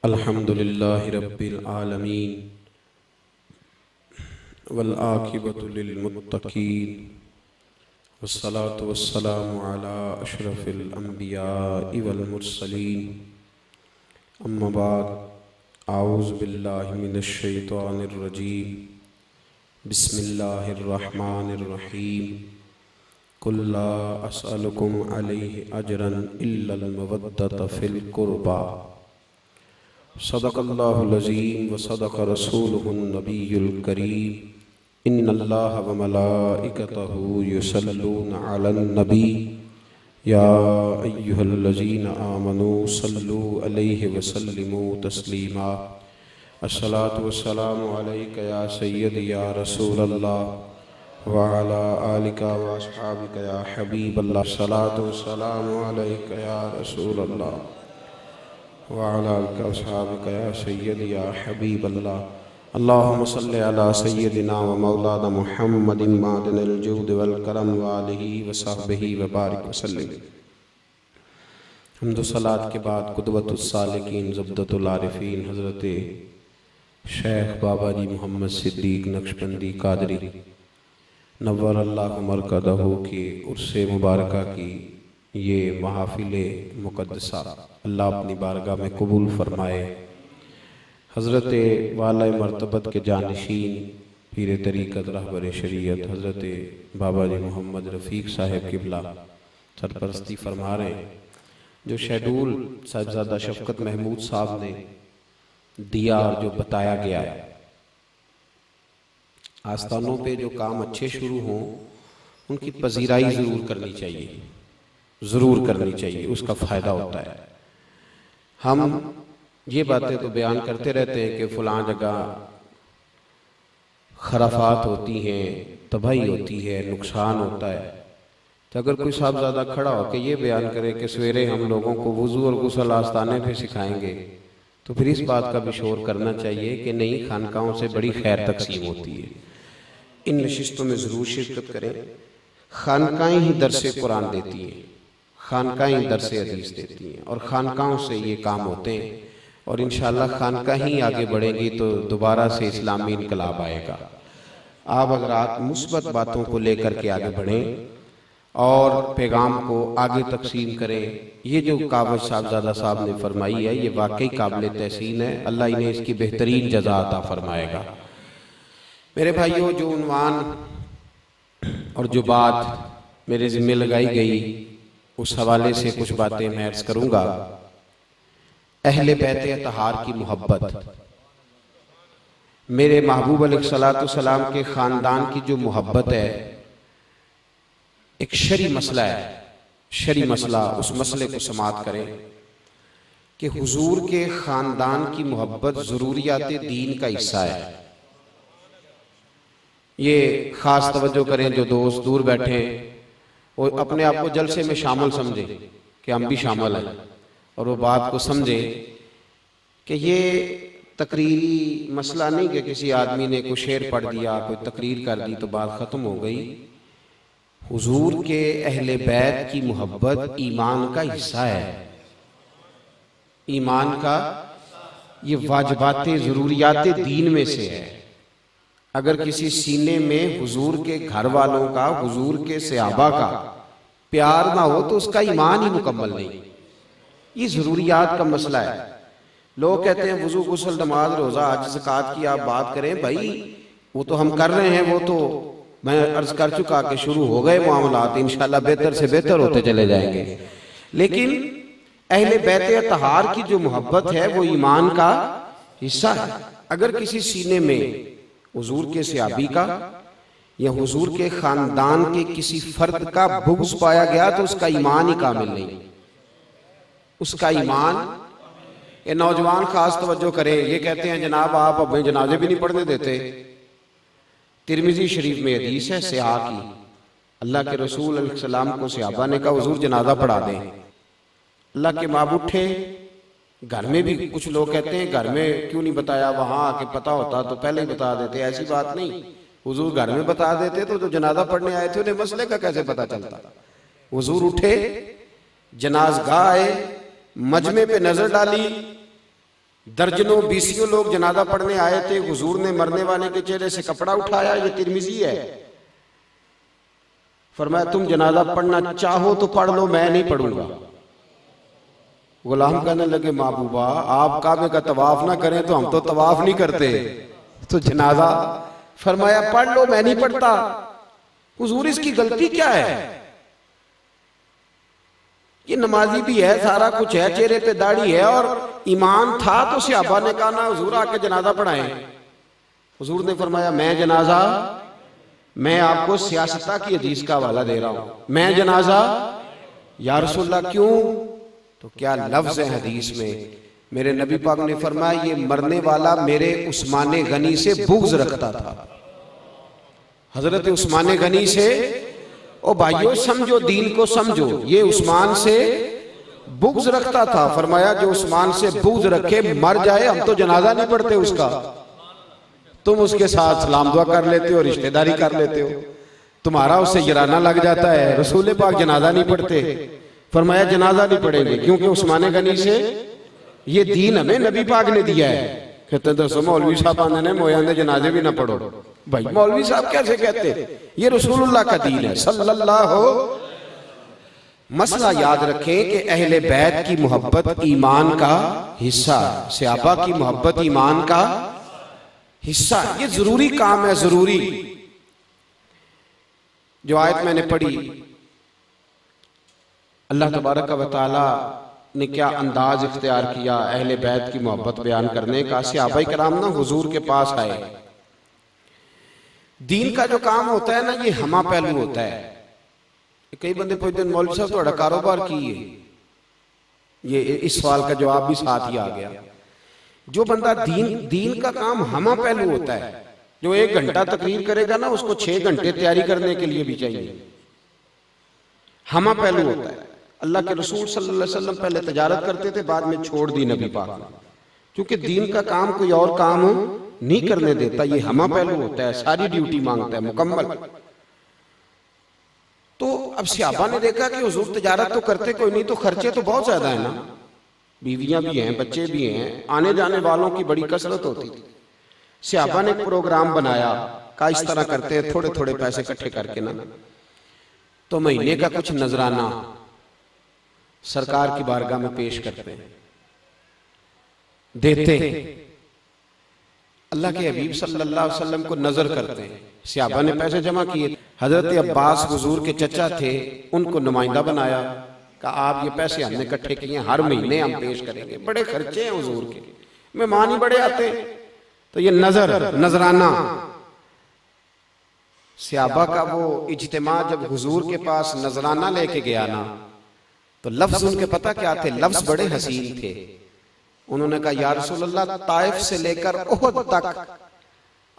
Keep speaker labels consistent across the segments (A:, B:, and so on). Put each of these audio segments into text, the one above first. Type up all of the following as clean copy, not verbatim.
A: अल्हम्दुलिल्लाहि रब्बिल आलमीन वल आक़िबतु लिल मुत्तक़ीन वस्सलातु वस्सलामु अला अशरफिल अंबियाइ वल मुरसलीन अम्मा बाद आऊज़ु बिल्लाहि मिनश शैतानिर रजीम बिस्मिल्लाहिर रहमानिर रहीम कुल ला अस्अलुकुम अलैहि अजरन इल्लल मवद्दत फिल कुर्बा सदक़ल्लाहुल अज़ीम व सदक़ रसूलुहुन नबियुल करीम इन्नल्लाह व मलाइकतहु युसल्लूना अलन नबी या अय्युहल्लज़ीना आमनू सल्लू अलैहि व सल्लिमू तस्लीमा अस्सलातु वस्सलामु अलैका या सय्यदी या रसूलल्लाह व अला आलिका व अस्हाबिका या हबीबल्लाह अस्सलातु वस्सलामु अलैका या रसूलल्लाह वअला आलिका व अस्हाबिका या सय्यदी या हबीबल्लाह अल्लाहुम्मा सल्लि अला सय्यदिना व मौलाना मुहम्मदिन मादिनिल जूद वल करम व आलिहि व सहबिहि व बारिक व सल्लिम। हम्दो सलात के बाद कुदवतुस सालिकीन ज़ब्दतुल आरिफीन हज़रत शेख बाबा जी मोहम्मद सिद्दीक नक्शबंदी कादरी नव्वरल्लाहु मरकदहू की उर्से मुबारका की ये महफिले मुक़द्दसा अल्लाह अपनी बारगाह में कबूल फरमाए। हज़रत वाला मरतबत के जानशीन पीर तरीक़त रहबर शरीयत हज़रत बाबा जी मोहम्मद रफ़ीक साहिब किबला सरपरस्ती फरमा रहे हैं। जो शेड्यूल साहिबजादा शफ़क़त महमूद साहब ने दिया और जो बताया गया है, आस्थानों पे जो काम अच्छे शुरू हों उनकी पजीराई ज़रूर करनी चाहिए, ज़रूर करनी चाहिए, उसका फ़ायदा होता है। हम ये बातें तो बयान करते रहते हैं कि फ़लाँ जगह खराफात होती हैं, तबाही होती है, नुकसान होता है। तो अगर कोई साहबजादा खड़ा हो के ये बयान करे कि सवेरे हम लोगों को वज़ू और गुस्ल आस्ताने पे सिखाएंगे, तो फिर इस बात का भी शोर करना चाहिए कि नई खानकाहों से बड़ी खैर तकसीम होती है। इन नशिस्तों में ज़रूर शिरकत करें। खानकाएँ ही दरसे कुरान देती हैं, खानकाएँ दरसे हदीस देती हैं और खानकाहों से ये काम होते हैं। और इंशाअल्लाह खानकाह ही आगे बढ़ेंगी तो दोबारा से इस्लामी इनकलाब आएगा। आप अगर आप मुस्बत बातों को लेकर के आगे बढ़ें और पैगाम को आगे तकसीम करें, ये जो कावज साहबजादा साहब ने फरमाई है ये वाकई काबिल तहसीन है। अल्लाह इन्हें इसकी बेहतरीन जज़ा अता फरमाएगा। मेरे भाइयों, जो उन्वान और जो बात मेरे ज़िम्मे लगाई गई उस हवाले से कुछ बातें मैं अर्ज़ करूँगा। अहले बैत अतहार की मोहब्बत, मेरे महबूब अलैहिस्सलाम के ख़ानदान की जो मोहब्बत है, एक शरी मसला है, शरी मसला। उस मसले को समाअत करें कि हुजूर के ख़ानदान की मोहब्बत ज़रूरियात दीन का हिस्सा है। ये ख़ास तवज्जो करें, जो दोस्त दूर बैठे वो अपने आप को जलसे में शामिल समझे कि हम भी शामिल हैं और वो बात को समझे कि ये तकरीरी मसला नहीं कि किसी आदमी ने कोई शेर पढ़ दिया, कोई तकरीर कर दी तो बात ख़त्म हो गई। हुजूर के अहले बैत की मोहब्बत ईमान का हिस्सा है, ईमान का ये वाजिबात ज़रूरियात दीन में से है। अगर किसी सीने में हुजूर के घर वालों का, हुजूर के सहाबा का प्यार ना हो तो उसका ईमान ही मुकम्मल नहीं। ये ज़रूरियात का मसला है। लोग कहते हैं वज़ू गुस्ल नमाज रोज़ा हज ज़कात की आप बात करें, भाई वो तो हम कर रहे हैं, वो तो मैं अर्ज़ कर चुका कि शुरू हो गए मामलात, इंशाअल्लाह बेहतर से बेहतर होते चले जाएंगे। लेकिन अहले बैत अतहार की जो मोहब्बत है वो ईमान का हिस्सा है। अगर किसी सीने में हुजूर के सहाबी का या हुजूर के ख़ानदान के किसी फर्द का बुग़्ज़ पाया गया तो उसका ईमान ही कामिल नहीं, उसका ईमान। ये नौजवान खास तवज्जो करें, ये कहते हैं जनाब आप अपने जनाजे भी नहीं पढ़ने देते। तिरमिज़ी शरीफ में हदीस है सिहा की, अल्लाह के रसूल अलैहिस्सलाम को सहाबा ने कहा हुजूर जनाजा पढ़ा दें। अल्लाह के महबूब उठे, घर में भी कुछ लोग कहते हैं घर में क्यों नहीं बताया, वहां आके पता होता तो पहले ही बता देते। ऐसी बात नहीं, हुजूर घर में बता देते तो जो जनाजा पढ़ने आए थे उन्हें मसले का कैसे पता चलता। हुजूर उठे, जनाज़गाह आए, मजमे पे नजर डाली दर्जनों बीसियों लोग जनाजा पढ़ने आए थे, हुजूर ने मरने वाले के चेहरे से कपड़ा उठाया, ये तिरमिजी है। फरमाया तुम जनाजा पढ़ना चाहो तो पढ़ लो, मैं नहीं पढ़ूंगा। गुलाम कहने लगे महबूबा आप काबे का तवाफ ना करें तो हम तो तवाफ नहीं करते, तो जनाजा। फरमाया पढ़ लो, मैं नहीं पढ़ता। हुजूर इसकी गलती क्या है? ये नमाजी भी है, सारा कुछ है, चेहरे पे दाढ़ी है और ईमान था, तो सहाबा ने कहा ना हुजूर आके जनाजा पढ़ाएं। हुजूर ने फरमाया मैं जनाजा, मैं आपको सियासता की हदीस का हवाला दे रहा हूं, मैं जनाजा। या रसूलल्लाह क्यों? तो क्या लफ्ज है हदीस में, मेरे नबी पाक ने फरमाया ये मरने वाला मेरे उस्मान गनी से बुग़्ज़ रखता था। हजरत उस्मान गनी से, ओ भाइयों समझो, दीन को समझो, ये उस्मान से बुग़्ज़ रखता था। फरमाया जो उस्मान से बुग़्ज़ रखे मर जाए हम तो जनाजा नहीं पढ़ते उसका, तुम उसके साथ सलाम दुआ कर लेते हो, रिश्तेदारी कर लेते हो, तुम्हारा उससे जराना लग जाता है, रसूल पाक जनाजा नहीं पढ़ते। फरमाया जनाजा नहीं पढ़ेंगे क्योंकि उस्मान गनी से ये दीन हमें नबी पाक ने दिया है। कहते दसो मौलवी साहब आने ने मोया ने जनाजे भी ना पढ़ो। भाई मौलवी साहब कैसे कहते, ये रसूलुल्लाह का दीन है सल्लल्लाहु। मसला याद रखें कि अहले बैत की मोहब्बत ईमान का हिस्सा, सहाबा की मोहब्बत ईमान का हिस्सा, ये जरूरी काम है, जरूरी। जो आयत मैंने पढ़ी, अल्लाह तबारक व तआला ने क्या अंदाज इख्तियार किया अहले बैत की मोहब्बत बयान करने का। सहाबाए किराम ना हुजूर के पास आए। दीन का जो काम होता है ना, ये हमा पहलू होता है। कई बंदे पूछते हैं मौलवी साहब थोड़ा कारोबार की है, ये इस सवाल का जवाब भी साथ ही आ गया। जो बंदा दीन का काम हमा पहलू होता है, जो 1 घंटा तकरीर करेगा ना उसको 6 घंटे तैयारी करने के लिए भी चाहिए, हमा पहलू होता है। अल्लाह के रसूल सल्लल्लाहु अलैहि वसल्लम पहले तजारत करते थे, बाद में छोड़ दी नबी पाक ने, क्योंकि दीन का काम कोई और काम नहीं करने देता, ये हमा पहलू होता है, सारी ड्यूटी मांगता है मुकम्मल। तो अब सहाबा ने देखा कि हुजूर तजारत तो करते कोई नहीं, तो खर्चे तो बहुत ज्यादा है ना, बीवियां भी हैं, बच्चे भी हैं, आने जाने वालों की बड़ी कसरत होती थी। सहाबा ने प्रोग्राम बनाया, का इस तरह करते हैं, थोड़े थोड़े पैसे इकट्ठे करके ना, तो महीने का कुछ नजराना सरकार की बारगाह में पेश करते हैं, देते हैं। अल्लाह के हबीब सल्लल्लाहु अलैहि वसल्लम को नजर करते हैं। सहाबा ने पैसे जमा किए, हजरत अब्बास हुजूर के चचा थे, उनको नुमाइंदा बनाया, कहा आप ये पैसे हमने इकट्ठे किए, हर महीने हम पेश करेंगे, बड़े खर्चे हैं हुजूर के, मेहमान ही बड़े आते हैं, तो ये नजराना। सहाबा का वो इज्तिमा जब हुजूर के पास नजराना लेके गया ना, तो लफ्ज उनके पता क्या थे, लफ्ज बड़े हसीन थे। उन्होंने कहा या रसूलल्लाह ताइफ से लेकर ओहद तक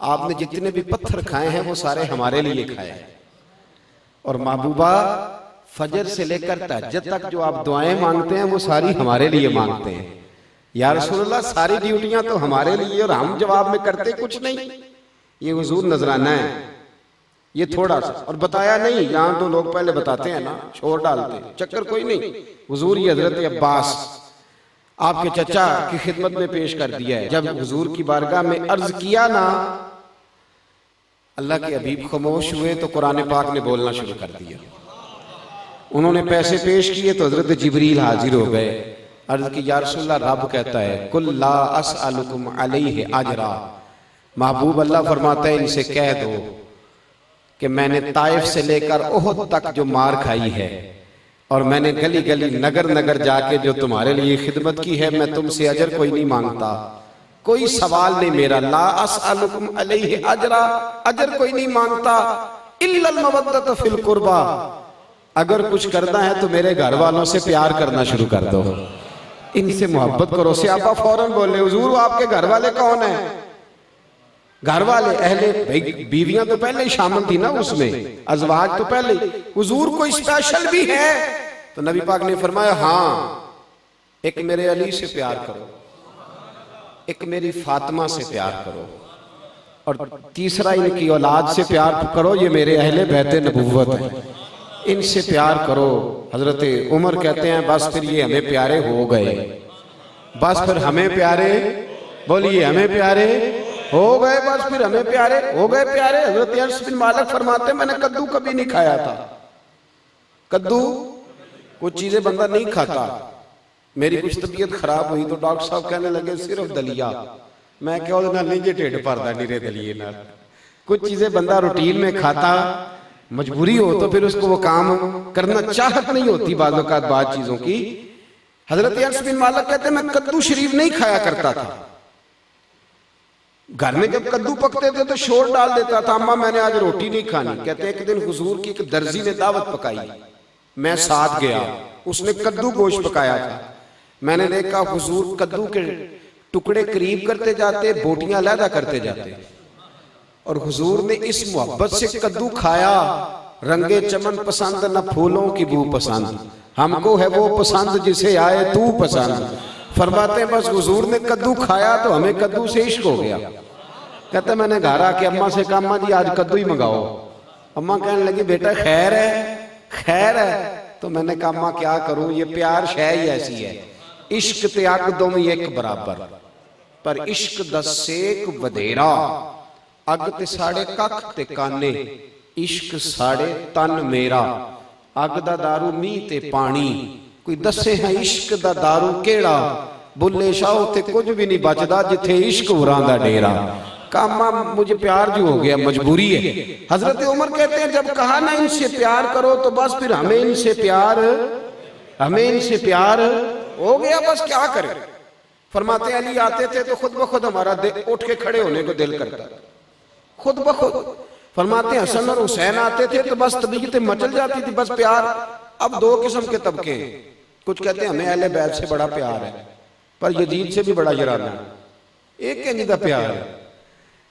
A: आपने जितने भी पत्थर खाए हैं वो सारे हमारे लिए खाए, और महबूबा फजर से लेकर तहज्जुद तक जो आप दुआएं मांगते हैं वो सारी हमारे लिए मांगते हैं। या रसूलल्लाह सारी ड्यूटियां तो हमारे लिए और हम जवाब में करते कुछ नहीं। ये हुजूर नजराना है, ये थोड़ा सा, और बताया नहीं। यहाँ तो लोग पहले बताते हैं ना, शोर डालते हैं, चक्कर कोई नहीं। हुजूर ये हजरत अब्बास आपके चचा की खिदमत में पेश कर दिया है। जब हुजूर की बारगाह में अर्ज किया ना, अल्लाह के हबीब खामोश हुए तो कुरान पाक ने बोलना शुरू कर दिया। उन्होंने पैसे पेश किए तो हजरत जिब्रील हाजिर हो गए। अर्ज की या रसूलल्लाह, रब कहता है कुल ला अस्अलुकुम अलैहि अजरा, महबूब अल्लाह फरमाता है इनसे कह दो कि मैंने ताइफ से लेकर ओहद तक जो मार खाई है, और मैंने गली गली नगर नगर जाके जो तुम्हारे लिए खिदमत की है, मैं तुमसे अजर कोई नहीं मांगता, कोई सवाल नहीं मेरा। ला अस्अलुकुम अलैहि अजरा, अजर कोई नहीं मांगता, इल्लल मवद्दत फिल कुर्बा, अगर कुछ करना है तो मेरे घर वालों से प्यार करना शुरू कर दो, इनसे मोहब्बत करो। सहाबा फौरन बोले हुजूर आपके घर वाले कौन है? घर वाले अहले, भाई बीवियां तो पहले ही शामिल थी ना उसमें, अजवाज तो पहले। हुजूर कोई स्पेशल भी है? तो नबी पाक ने फरमाया हाँ, एक मेरे अली से प्यार करो, एक मेरी फातिमा से प्यार करो, और तीसरा इनकी औलाद से प्यार करो, ये मेरे अहले बैत नबुव्वत है, इनसे प्यार करो। हजरत उमर कहते हैं बस फिर ये हमें प्यारे हो गए। बस फिर हमें प्यारे, बोलिए हमें प्यारे हो गए, बस फिर हमें प्यारे हो गए प्यारे। हजरत अनस बिन मालिक फरमाते मैंने कद्दू कभी नहीं खाया था। कद्दू कुछ चीजें बंदा नहीं खाता। मेरी कुछ तबीयत खराब हुई तो डॉक्टर साहब कहने लगे सिर्फ दलिया। मैं क्या नहीं जी ढिड भरदा नीरे दलिए नाल। कुछ चीजें बंदा रूटीन में खाता, मजबूरी हो तो फिर उसको वो काम करना चाहत नहीं होती बाज़ औक़ात बाद चीजों की। हजरत अनस बिन मालिक कहते मैं कद्दू शरीफ नहीं खाया करता था। घर में जब कद्दू पकते थे तो शोर डाल देता था, अम्मा मैंने आज रोटी नहीं खानी। कहते एक दिन हुजूर की एक दर्जी ने दावत पकाई, मैं साथ गया, उसने कद्दू गोश्त पकाया था। मैंने देखा हुजूर कद्दू के टुकड़े करीब करते जाते, बोटियां अलहदा करते जाते, और हुजूर ने इस मोहब्बत से कद्दू खाया, रंगे चमन पसंद न फूलों की बू पसंद, हमको है वो पसंद जिसे आए तू पसंद। फरमाते बस हुजूर ने कद्दू खाया तो हमें कद्दू से इश्क हो गया। कहते मैंने घर आके अम्मा से कहा अम्मा जी आज कद्दू ही मंगाओ। अम्मा कहने लगी बेटा खैर है, खैर है। तो मैंने कहा अम्मा क्या करूं, ये प्यार शय ही ऐसी है, इश्क ते अग दोवें एक बराबर, पर इश्क दा सेक वधेरा, अग ते साढ़े कख ते काने, इश्क साढ़े तन मेरा, अग दा दारू मीह ते पानी, कोई दसे है इश्क दा दारू केड़ा, बुल्ले शाह ते कुछ भी नहीं बचदा जिथे इश्क उरां दा डेरा। कामा मुझे प्यार जो हो गया, मजबूरी है। हजरत उमर कहते हैं जब कहा ना इनसे प्यार करो तो बस फिर हमें इनसे प्यार हो गया, बस क्या करें। फरमाते अली आते थे तो खुद ब खुद हमारा उठ के खड़े होने को दिल करता, खुद ब खुद। फरमाते हसन और हुसैन आते थे तो बस तबीयतें मचल जाती थी, बस प्यार। अब दो किस्म के तबके हैं, कुछ कहते हैं हमें अहले बैत से बड़ा प्यार है, पर यजीद से भी बड़ा जराना है। एक के जिदा प्यार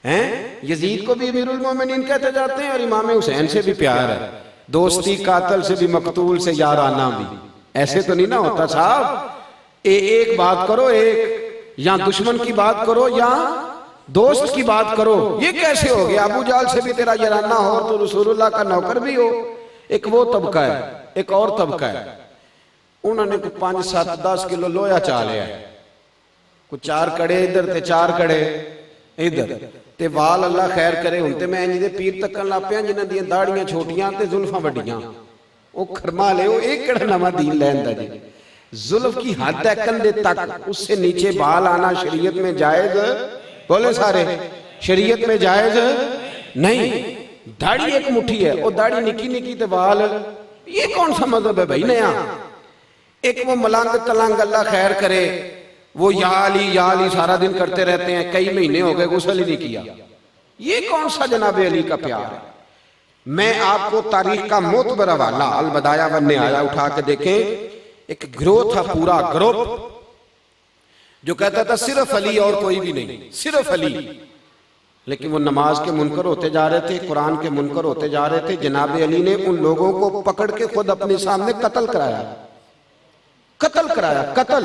A: है, यजीद को भी अमीरुल मोमिनीन कहते जाते हैं और इमाम हुसैन से भी प्यार है। दोस्ती कातल से भी मकतूल से याराना भी, ऐसे तो नहीं ना होता साहब। एक बात करो, एक या दुश्मन की बात करो या दोस्त की बात करो, ये कैसे हो गया। अबू जाल से भी तेरा याराना हो तो रसूलुल्लाह का नौकर भी हो। एक वो तबका है, एक और तबका है, उन्होंने 5, 7, 10 किलो लोया चा लिया, कुछ 4 कड़े इधर ते 4 कड़े इधर ते वाल अल्लाह खैर करे हुण ते मैं इंज दे पीर तक्कन लग पिया जिन्हां दी दाड़ियां छोटियां ते जुल्फां वड्डियां। ओ खरमा ले, ओ एक केड़ा नवां दीन लैंदा जी। जुल्फ की हद है कंधे तक, उससे नीचे बाल आना शरीयत में जायज, बोले सारे शरीयत में जायज नहीं। दाढ़ी एक मुट्ठी है, वो दाढ़ी निकी निकी ते वाल, ये कौन सा मजहब है भाई नया। एक वो मलंग तलंग अल्लाह खैर करे, वो या अली सारा दिन करते रहते हैं, कई महीने हो गए गुस्ल ही नहीं किया। ये कौन सा जनाबे अली का प्यार है। मैं आपको तारीख का मोतबर हवाला अल बदाया वन निहाया उठा के देखें। एक गिरोह था, पूरा ग्रुप, जो कहता था सिर्फ अली और कोई भी नहीं, सिर्फ अली। लेकिन वो नमाज के मुनकर होते जा रहे थे, कुरान के मुनकर होते जा रहे थे। जनाब अली ने उन लोगों को पकड़ के खुद अपने सामने कत्ल कराया, कत्ल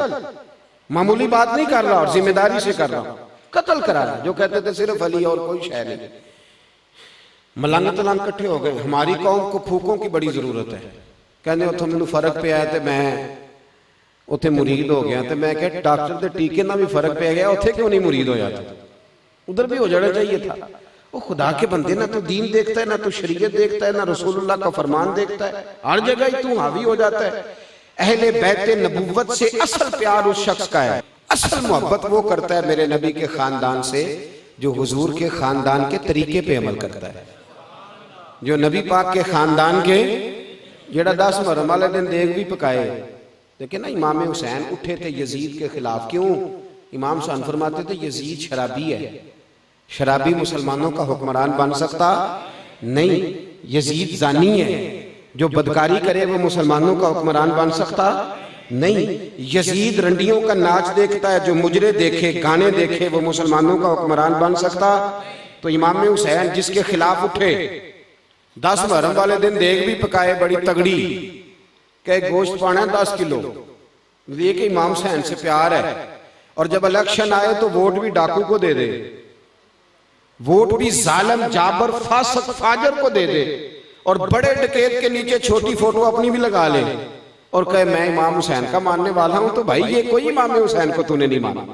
A: मामूली बात नहीं कर रहा और जिम्मेदारी से कर रहा हूं, कत्ल कराया। जो कहते थे सिर्फ अली और कोई शय नहीं। मलंग तलंग इकट्ठे हो गए, हमारी कौम को फूकों की बड़ी जरूरत है। कहने उतो मैनू फर्क पे आया, मैं उत्थे मुरीद हो गया। तो मैं कहा डॉक्टर के टीके ना भी फर्क पे गया, उत्थे क्यों नहीं मुरीद हो जाता, उधर भी हो जाना चाहिए था। वो खुदा के बंदे, ना तो दीन देखता है, ना तो शरीयत देखता है, ना रसूलुल्लाह का फरमान देखता है, हर जगह ही तू हावी हो जाता है। अहले बैत नबुव्वत से असल प्यार उस शख्स का है, असल मोहब्बत वो करता है मेरे नबी के खानदान से जो हुजूर के खानदान के तरीके पे अमल करता है। जो नबी पाक के खानदान के जेड़ा 10 मुहर्रम वाले दिन देग भी पकाए। लेकिन ना इमाम हुसैन उठे थे यजीद के खिलाफ। क्यों? इमाम हुसैन फरमाते थे यजीद शराबी है, शराबी मुसलमानों का हुक्मरान बन सकता नहीं। यजीद जानी है, जो बदकारी करे वो मुसलमानों का हुक्मरान बन सकता नहीं। यजीद रंडियों का नाच देखता है, जो मुजरे देखे गाने देखे वो मुसलमानों का हुक्मरान बन सकता। तो इमाम हुसैन जिसके खिलाफ उठे, 10 मुहर्रम वाले दिन देग भी पकाए बड़ी तगड़ी, के गोश्त पाना है 10 किलो, ये कि इमाम हुसैन से प्यार है। और जब इलेक्शन आए तो वोट भी डाकू को दे दे, वोट भी जालिम जाबर फासिक फाजर को दे दे, और बड़े डकैत के नीचे छोटी फोटो अपनी भी लगा ले, और कहे मैं इमाम हुसैन का मानने वाला हूं, तो भाई ये कोई इमाम हुसैन को तूने नहीं माना।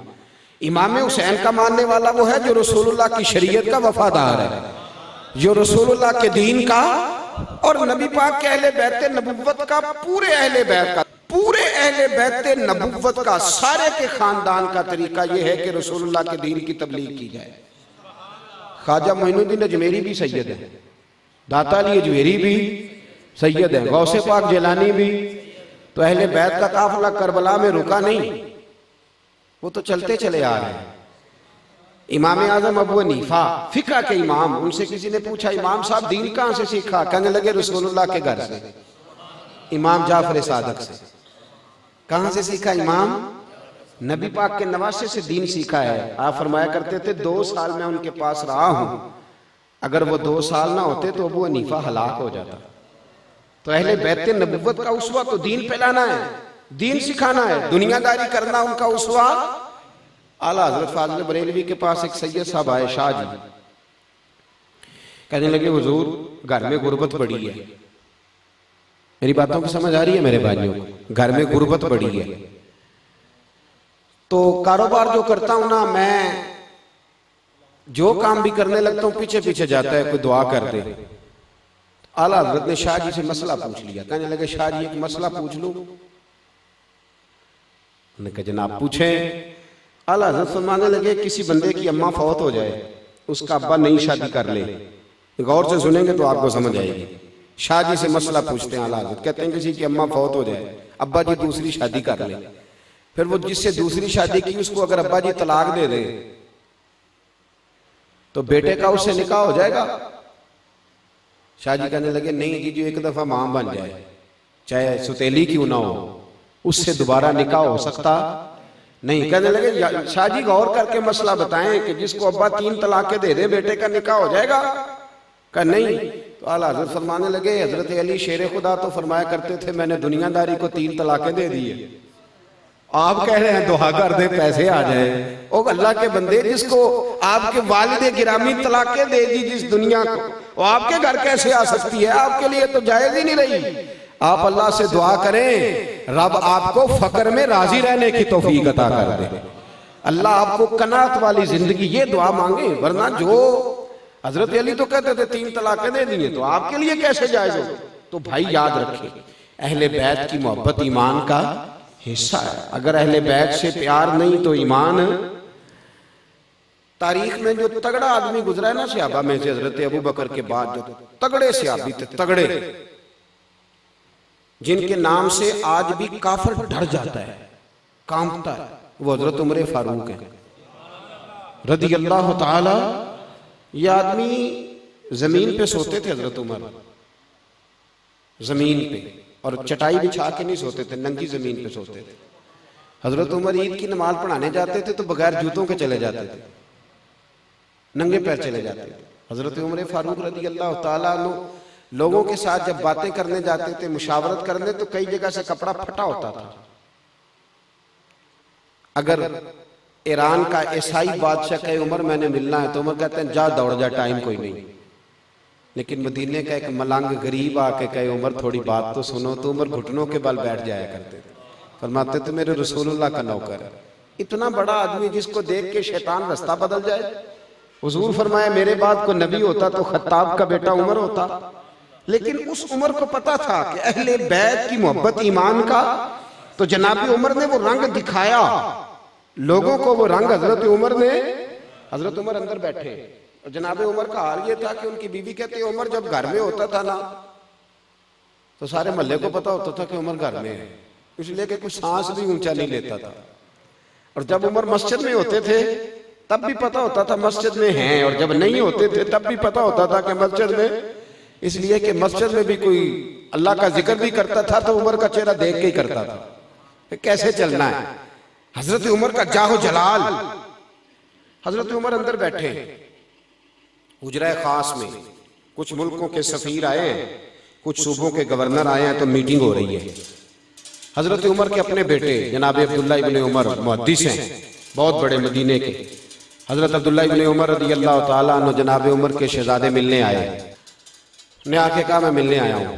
A: इमाम हुसैन का मानने वाला वो है जो रसूलुल्लाह की शरीयत का वफादार है, जो रसूलुल्लाह के दीन का और नबी पाक के अहले बैत नबुव्वत का, पूरे अहले बैत का, पूरे अहले बैत नबुव्वत का, सारे के खानदान का तरीका यह है कि रसूलुल्लाह के दीन की तबलीग की जाए। ख्वाजा मोइनुद्दीन अजमेरी भी सैयद है, दाता अली अजमेरी भी सैयद है, गौसे पाक जिलानी भी। तो अहले बैत का काफिला करबला में रुका नहीं, वो तो चलते चले आ रहे हैं। इमाम आजम अबू हनीफा फिक्र के इमाम, उनसे किसी ने पूछा इमाम साहब दीन कहां से सीखा? कहने लगे रसूलुल्लाह के घर से, इमाम जाफर सादक से। कहां से सीखा? इमाम नबी पाक के नवासे से दीन सीखा है। आप फरमाया करते थे 2 साल में उनके पास रहा हूं, अगर वो 2 साल ना होते तो अबू हनीफा हलाक हो जाता। तो अहले बैत नबुव्वत का उसवा तो दीन फैलाना है, दीन सिखाना है, दुनियादारी करना उनका उसवा। आला हजरत फाजिल बरेलवी के पास एक सैयद साहब आए, शाह जी, कहने लगे हुजूर घर में गुर्बत बड़ी है। मेरी बातों को समझ आ रही है मेरे भाइयों को? घर में गुर्बत बड़ी है, तो कारोबार जो करता हूं ना, मैं जो काम भी करने लगता हूं पीछे पीछे जाता है, कोई दुआ कर दे। आला हजरत ने शाह जी से मसला पूछ लिया। कहने लगे शाह जी एक मसला पूछ लूं? उन्होंने कहा जनाब पूछें। आला हजरत फरमाने लगे किसी बंदे की अम्मा फौत हो जाए, उसका अब्बा नई शादी कर ले, गौर से सुनेंगे तो आपको समझ आएगी। शाह जी से मसला पूछते हैं आला हजरत, कहते हैं किसी की अम्मा फौत हो जाए, अब्बा जी दूसरी शादी कर ले, फिर वो जिससे दूसरी शादी की उसको अगर अब्बा जी तलाक दे दे तो बेटे का उससे निकाह हो जाएगा? शाह जी कहने लगे नहीं जी, जो एक दफा मां बन जाए, चाहे सुतेली क्यों ना हो, उससे दोबारा निकाह हो सकता नहीं। कहने लगे शाह जी गौर करके मसला बताएं कि जिसको अब्बा 3 तलाकें दे दे बेटे का निकाह हो जाएगा? कहा नहीं। तो आला हजरत फरमाने लगे हजरत अली शेर खुदा तो फरमाया करते थे मैंने दुनियादारी को 3 तलाकें दे दी है, आप कह रहे हैं दुआ कर दे पैसे आ जाए। ओ अल्लाह के बंदे, जिसको आपके वालिदे गिरामी तलाकें दे दी जिस दुनिया को, वो आपके घर कैसे आ सकती है? आपके लिए तो जायज ही नहीं रही। आप अल्लाह से दुआ करें रब आपको फकर में राजी रहने की तौफीक अता कर दे, अल्लाह आपको कनात वाली जिंदगी, ये दुआ मांगे। वरना जो हजरत अली तो कहते थे 3 तलाकें दे दी, तो आपके लिए कैसे जायज हो? तो भाई याद रखें, अहले बैत की मोहब्बत ईमान का हिस्सा है। अगर अहले बैत से प्यार नहीं तो ईमान। तारीख में जो तगड़ा आदमी गुजरा है ना सहाबा में से, हजरत अबू बकर के बाद जो तगड़े सहाबी थे, तगड़े, जिनके नाम से आज भी काफिर डर जाता है, कांपता है, वो हजरत उमर फारूक है रदी अल्लाह ताला। ये आदमी जमीन पे सोते थे, हजरत उमर जमीन पे, और चटाई बिछा के नहीं सोते थे, नंगी जमीन पे सोते थे। हजरत उमर ईद की नमाज पढ़ाने जाते थे तो बगैर जूतों के चले जाते थे, नंगे पैर चले जाते थे। हजरत उमर फारूक रज़ी अल्लाह ताला अन्हु लोगों के साथ जब बातें करने जाते थे, मुशावरत करने, तो कई जगह से कपड़ा फटा होता था। अगर ईरान का ईसाई बादशाह कहे उमर मैंने मिलना है, तो उमर कहते हैं जा दौड़ जा, टाइम कोई नहीं। लेकिन मदीने का एक मलंग गरीब आके कहे उमर थोड़ी बात तो सुनो, तो उमर घुटनों के बल बैठ जाया करते थे। फरमाते थे मेरे रसूलुल्लाह का नौकर है। इतना बड़ा आदमी जिसको देख के शैतान रास्ता बदल जाए। हुजूर फरमाया मेरे बाद को नबी होता तो खत्ताब का बेटा उमर होता। लेकिन उस उमर को पता था कि अहले बैत की मोहब्बत ईमान का, तो जनाब उमर ने वो रंग दिखाया लोगों को, वो रंग हजरत उमर ने। हजरत उमर अंदर बैठे और जनाब उमर का हाल ये था कि उनकी बीवी कहती है उमर जब घर में होता था ना, तो सारे मोहल्ले को पता होता था कि उमर घर में है, इसलिए कि कुछ सांस भी ऊंचा नहीं लेता था। और जब उमर मस्जिद में होते थे तब भी पता होता था मस्जिद में हैं, और जब नहीं होते थे तब भी पता होता था कि मस्जिद में, इसलिए कि मस्जिद में भी कोई अल्लाह का जिक्र भी करता था तो उमर का चेहरा देख के ही करता था। कैसे चलना है हजरत उमर का जाहो जलाल। हजरत उमर अंदर बैठे हुजरा खास में, कुछ मुल्कों के सफीर आए हैं, कुछ सूबों के गवर्नर आए हैं, तो मीटिंग हो रही है। हजरत उमर के अपने बेटे जनाब अब्दुल्ला इब्न उमर मुहद्दिस हैं, बहुत बड़े मदीने के। हजरत अब्दुल्ला इब्न उमर रज़ी अल्लाह ताला अन्हु जनाब उमर के शहजादे मिलने आए। ने आके कहा मैं मिलने आया हूँ।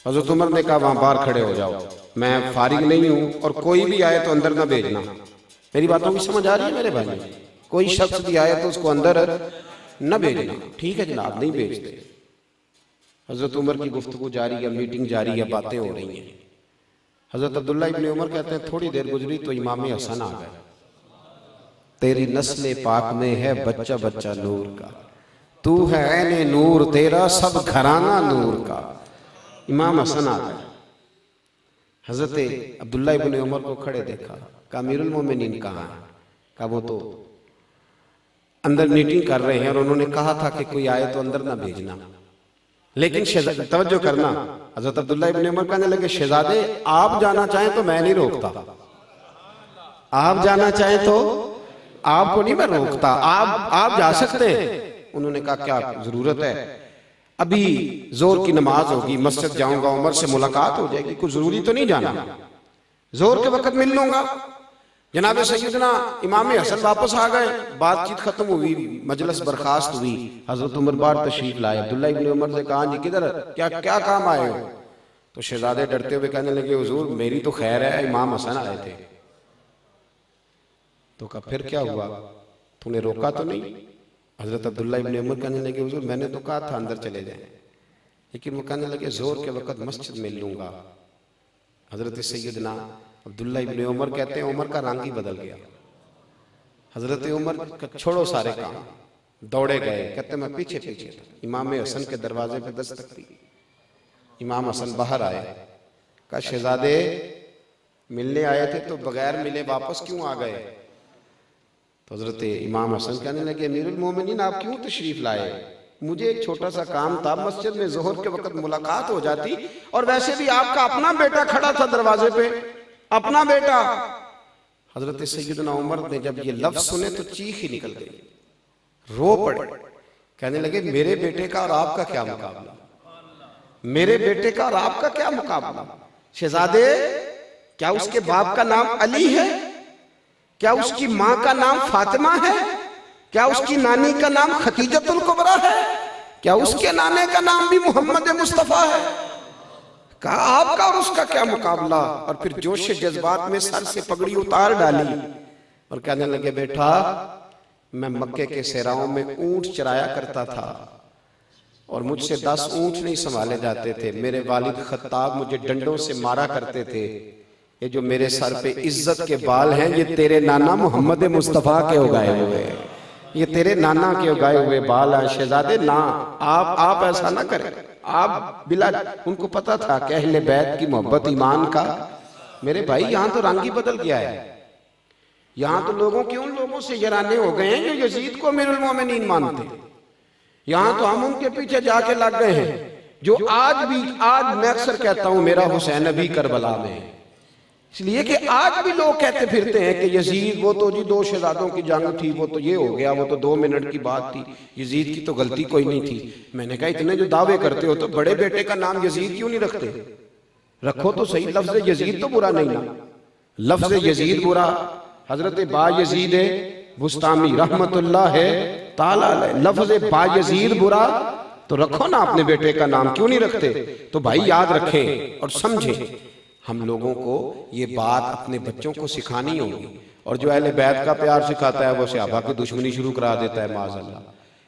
A: हजरत उमर ने कहा वहां बाहर खड़े हो जाओ। मैं फारिग नहीं हूं और कोई भी आए तो अंदर ना भेजना। मेरी बातों की समझ आ रही है मेरे भाई? कोई शख्स भी आए तो उसको अंदर न भेजना। ठीक है जनाब, नहीं भेजते। हजरत उमर की गुफ्तगू जारी है, मीटिंग जारी है, बातें हो रही हैं। हजरत अब्दुल्ला इब्न उमर कहते हैं थोड़ी देर गुजरी तो इमाम हसन आ गए। तेरी नस्ल पाक में है बच्चा बच्चा नूर का, तू है ऐने नूर तेरा सब घराना नूर का। इमाम हसन आ गए। हजरत अब्दुल्ला इब्न उमर को खड़े देखा, कहा अमीरुल मोमिनीन कहाँ है? कहा वो तो अंदर मीटिंग कर रहे हैं और उन्होंने कहा था कि कोई आए तो अंदर ना भेजना। लेकिन तवज्जो करना, हजरत अब्दुल्ला इब्न उमर कहने लगे शहजादे आप जाना चाहें तो मैं नहीं रोकता, आप जाना चाहें तो आपको नहीं मैं रोकता, आप जा सकते हैं। उन्होंने कहा क्या जरूरत है, अभी जोर की नमाज होगी, मस्जिद जाऊंगा, उमर से मुलाकात हो जाएगी, कुछ जरूरी तो नहीं जाना, जोर के वक्त मिल लूंगा। जनाब सैयदना इमाम हसन वापस आ गए, बातचीत खत्म हुई, मजलिस बर्खास्त हुई। हजरत उमर बार तशरीफ लाए। अब्दुल्ला इब्न उमर से कहा जी किधर क्या क्या काम आए हो? तो शहजादे डरते हुए कहने लगे हुजूर मेरी तो खैर है, इमाम हसन आए थे। तो कहा फिर क्या हुआ, तूने रोका तो नहीं? हजरत अब्दुल्ला इब्न उमर कहने लगे हुजूर मैंने तो कहा था अंदर चले जाएं, लेकिन वो कहने लगे जोर के वक्त मस्जिद में लूंगा। हजरत सैयदना अब्दुल्ला इब्न उमर कहते हैं उमर का रंग ही बदल गया। हजरत उमर का छोड़ो सारे काम, दौड़े गए। कहते मैं पीछे पीछे था, इमाम हसन के दरवाजे पे दस्तक दी। इमाम हसन बाहर आए, कहा शहजादे मिलने आए थे तो बगैर मिले वापस क्यों आ गए? तो हजरत इमाम हसन कहने लगे अमीरुल मोमिनीन आप क्यों तशरीफ लाए? मुझे एक छोटा सा काम था, मस्जिद में जोहर के वक्त मुलाकात हो जाती, और वैसे भी आपका अपना बेटा खड़ा था दरवाजे पे, अपना बेटा। हजरत सैयदना उमर ने जब ये लफ्ज सुने तो चीख ही निकल गई, रो पड़े। कहने लगे मेरे बेटे का और आपका क्या मुकाबला, मेरे बेटे का और आपका क्या मुकाबला? शहजादे क्या उसके बाप का नाम अली है? क्या उसकी माँ का नाम फातिमा है? क्या उसकी नानी का नाम खतीजतुल कुबरा है? क्या उसके नाने का नाम भी मोहम्मद मुस्तफा है? कहा आपका और उसका क्या मुकाबला? और फिर जोश जज्बात में सर से पगड़ी उतार डाली और कहने लगे बेटा मैं मक्के के सेराओं में ऊंट चराया करता था और मुझसे 10 ऊंट नहीं संभाले जाते थे। मेरे वालिद खत्ताब मुझे डंडों से मारा करते थे। ये जो मेरे सर पे इज्जत के बाल हैं ये तेरे नाना मोहम्मद मुस्तफा के उगाए हुए, ये तेरे नाना के उगाए हुए बाल हैं। शहजादे ना आप ऐसा ना करें। आप बिला उनको पता था कि अहले बैत की मोहब्बत ईमान का। मेरे भाई यहाँ तो रंग ही बदल गया है। यहाँ तो लोगों के उन लोगों से यराने हो गए हैं जो यजीद को अमीरुल मोमिनीन मानते हैं। यहाँ तो हम उनके पीछे जाके लग गए हैं जो आज मैं अक्सर कहता हूं मेरा हुसैन अभी करबला में है, इसलिए कि आज भी लोग कहते फिरते हैं कि यजीद वो तो जी 2 शहजादों की जंग थी, वो तो ये हो गया, वो तो 2 मिनट की बात थी, यजीद की तो गलती कोई नहीं थी। मैंने कहा इतने जो दावे करते हो तो बड़े बेटे का नाम यजीद क्यों नहीं रखते? रखो तो सही। लफ्ज यजीद तो बुरा नहीं ना, लफ्ज यजीद बुरा। हजरत बा यजीद बुस्तामी रहमतुल्लाह है ताला अलैह, लफ्ज बा यजीद बुरा तो रखो ना अपने बेटे का नाम, क्यों नहीं रखते? तो भाई याद रखें और समझें, हम लोगों को ये बात अपने बच्चों को सिखानी होगी। और जो अहले बैत का प्यार सिखाता है वो सहाबा की दुश्मनी शुरू करा देता है माज़अल्लाह।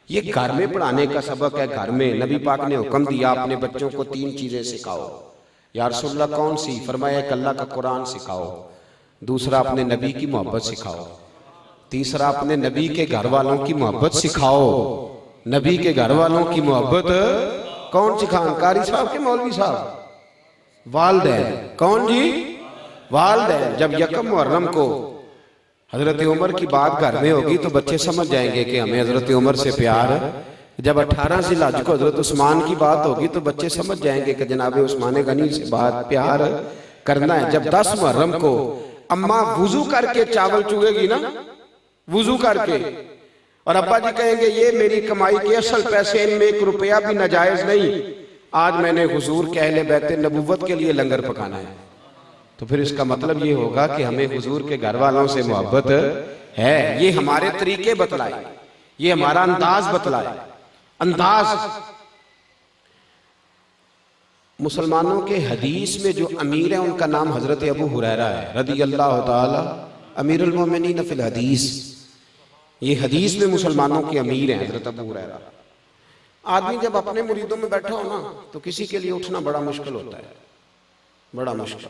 A: ये घर में पढ़ाने का सबक है। घर में नबी पाक ने हुक्म दिया अपने बच्चों को 3 चीजें सिखाओ। या रसूलुल्लाह कौन सी? फरमाया एक अल्लाह का कुरान सिखाओ, दूसरा अपने नबी की मोहब्बत सिखाओ, तीसरा अपने नबी के घर वालों की मोहब्बत सिखाओ। नबी के घर वालों की मोहब्बत कौन सिखाएं? कारी साहब के मौलवी साहब? वालदैन। कौन जी? वालदैन। जब यकम मुहर्रम को हजरत उमर की बात घर में होगी तो बच्चे समझ जाएंगे कि हमें हजरत उमर से प्यार है। जब 18 ज़िलहज को हजरत उस्मान की बात होगी तो बच्चे समझ जाएंगे कि जनाब उस्मान गनी से बात प्यार करना है। जब 10 मुहर्रम को अम्मा वुजू करके चावल चुगेगी ना, वुजू करके, और अब्बा जी कहेंगे ये मेरी कमाई के असल पैसे, इनमें 1 रुपया भी नाजायज नहीं, आज मैंने हुजूर के अहले बैत नबुव्वत के लिए लंगर पकाना है, तो फिर इसका मतलब ये होगा कि हमें हुजूर के घर वालों से मोहब्बत है। ये हमारे तरीके बतलाए, ये हमारा अंदाज बतलाए। अंदाज मुसलमानों के हदीस में जो अमीर है उनका नाम हजरत अबू हुरैरा है रदी अल्लाह ताला अमीरुल मोमिनीन फिल हदीस। ये हदीस में मुसलमानों के अमीर हैं हजरत अबू हुरैरा। आदमी जब अपने मुरीदों में बैठा हो ना तो किसी के लिए उठना बड़ा मुश्किल होता है, बड़ा मुश्किल।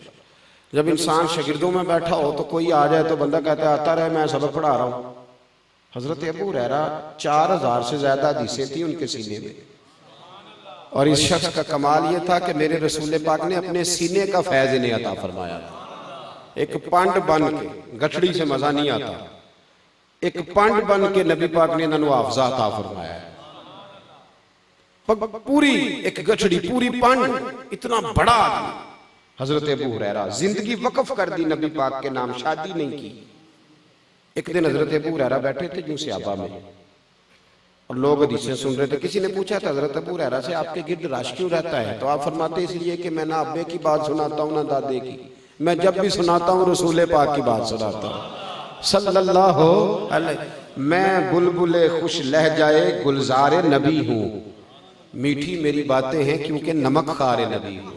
A: जब इंसान शागिर्दों में बैठा हो तो कोई आ जाए तो बंदा कहता है आता रहे, मैं सबक पढ़ा रहा हूँ। हजरत अबू हुरैरा 4000 से ज्यादा हदीसें थी उनके सीने में, और इस शख्स का कमाल ये था कि मेरे रसूल पाक ने अपने सीने का फैज इन्हें अता फरमाया। एक पंड बन के, गठड़ी से मजा नहीं आता, एक पंड बन के नबी पाक ने इन्होंने हाफजा अता फरमाया। पूरी एक गठड़ी, पूरी पंड, इतना बड़ा आदमी हजरत अबू हुरैरा, जिंदगी वक्फ कर दी नबी पाक के नाम, शादी नहीं की। एक दिन हजरत अबू हुरैरा बैठे थे यूं सहाबा में और लोग हदीसें सुन रहे थे। किसी ने पूछा था हजरत अबू हुरैरा से आपके गिर्द रश क्यों रहता है? तो आप फरमाते इसलिए कि मैं ना अब्बे की बात सुनाता हूँ ना दादे की, मैं जब भी सुनाता हूँ रसूल पाक की बात सुनाता हूँ सल्लल्लाहु अलैहि। मैं बुलबुले खुश लहजाए गुलजारे नबी हूँ, मीठी मेरी बातें हैं क्योंकि नमक खारे नबी हूँ।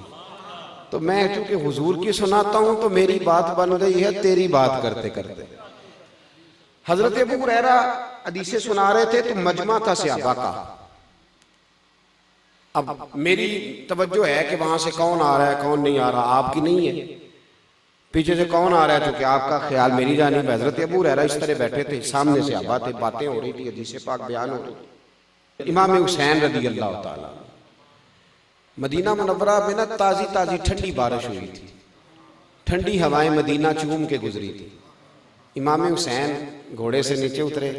A: तो मैं चूंकि हुजूर की सुनाता हूँ तो मेरी बात बन गई है तेरी बात करते करते। हजरत अबू हुरैरा हदीसें सुना रहे थे तो मजमा था सहाबा का। अब मेरी तवज्जो है कि वहां से कौन आ रहा है कौन नहीं आ रहा, आपकी नहीं है। पीछे से कौन आ रहा है क्योंकि आपका ख्याल मेरी जानिब। हजरत अबू हुरैरा इस तरह बैठे थे, सामने सहाबा थे, बातें हो रही थी, हदीसें पाक बयान हो रही थी। इमाम हुसैन रदी अल्लाह ताला, मदीना मुनव्वरा में ना ताजी ताजी ठंडी बारिश हुई थी, ठंडी हवाएं मदीना चूम के गुजरी थी। इमाम हुसैन घोड़े से नीचे उतरे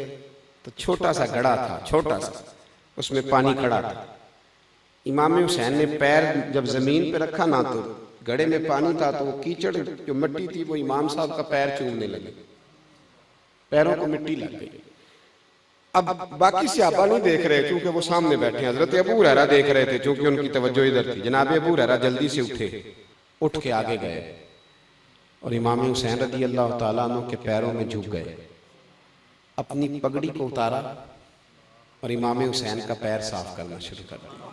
A: तो छोटा सा गड़ा था, छोटा सा, उसमें पानी खड़ा था। इमाम हुसैन ने पैर जब जमीन पे रखा ना तो गड़े में पानी था, तो वो कीचड़ जो मिट्टी थी वो इमाम साहब का पैर चूमने लगे, पैरों को मिट्टी लग गई। अब बाकी सहाबा नहीं देख रहे क्योंकि वो सामने बैठे। हजरत अबू हुरैरा देख रहे थे क्योंकि उनकी तवज्जो इधर थी। जनाब अबू हुरैरा जल्दी से उठे, उठ के आगे गए और इमाम हुसैन रदी अल्लाह ताला अन्हु के पैरों में झुक गए, अपनी पगड़ी को उतारा और इमाम हुसैन का पैर साफ करना शुरू कर दिया।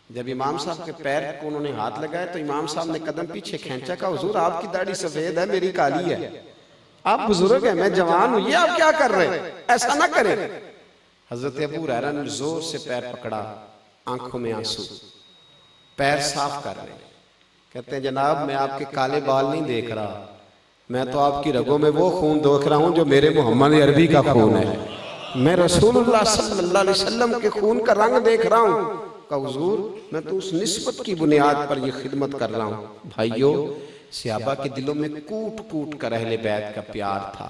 A: जब इमाम साहब के पैर को उन्होंने हाथ लगाया तो इमाम साहब ने कदम पीछे खींचा, कहा हुजूर आपकी दाढ़ी सफेद है मेरी काली है, आप बुजुर्ग हैं मैं जवान हूं, ये आप क्या कर रहे हैं, ऐसा ना करें। हजरत अबू हुरैरा ने जोर से पैर पकड़ा, आंखों में आंसू, पैर साफ कर रहे। कहते हैं जनाब मैं आपके काले बाल नहीं देख रहा, मैं तो आपकी रगों में वो खून देख रहा हूं जो मेरे मोहम्मद अरबी का खून है, मैं रसूलुल्लाह सल्लल्लाहु अलैहि वसल्लम के खून का रंग देख रहा हूं। कहा हुजूर मैं तो उस निस्बत की बुनियाद पर ये खिदमत कर रहा हूं। भाइयों सहाबा के दिलों में कूट कूट कर अहले बैत का प्यार था,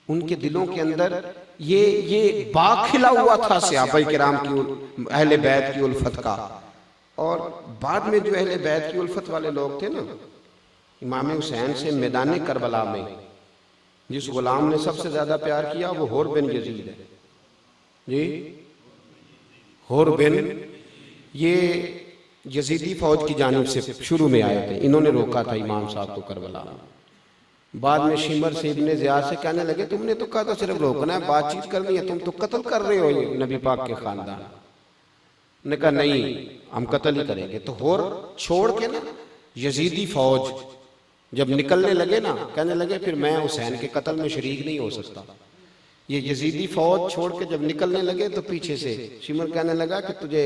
A: उनके दिलों के अंदर ये बाग खिला हुआ था सहाबा किराम की, अहले बैत की उल्फत का। और बाद में जो अहले बैत की उल्फत वाले लोग थे ना, इमाम हुसैन से मैदान करबला में जिस गुलाम ने सबसे ज्यादा प्यार किया वो हुर बिन यजीद है जी, हुर बिन, ये यजीदी फौज की जानिब से शुरू में आए थे, इन्होंने रोका था इमाम साहब को करबला में। बाद में शिमर से इब्ने ज़ियाद से कहने लगे तुमने तो कहा था सिर्फ रोकना है, बातचीत करनी है, तुम तो कत्ल कर रहे हो ये नबी पाक के खानदान। ने कहा नहीं हम कत्ल ही करेंगे। तो होर छोड़ के ना यजीदी फौज जब निकलने लगे ना, कहने लगे फिर मैं हुसैन के कत्ल में शरीक नहीं हो सकता। ये यजीदी फौज छोड़ के जब निकलने लगे तो पीछे से शिमर कहने लगा कि तुझे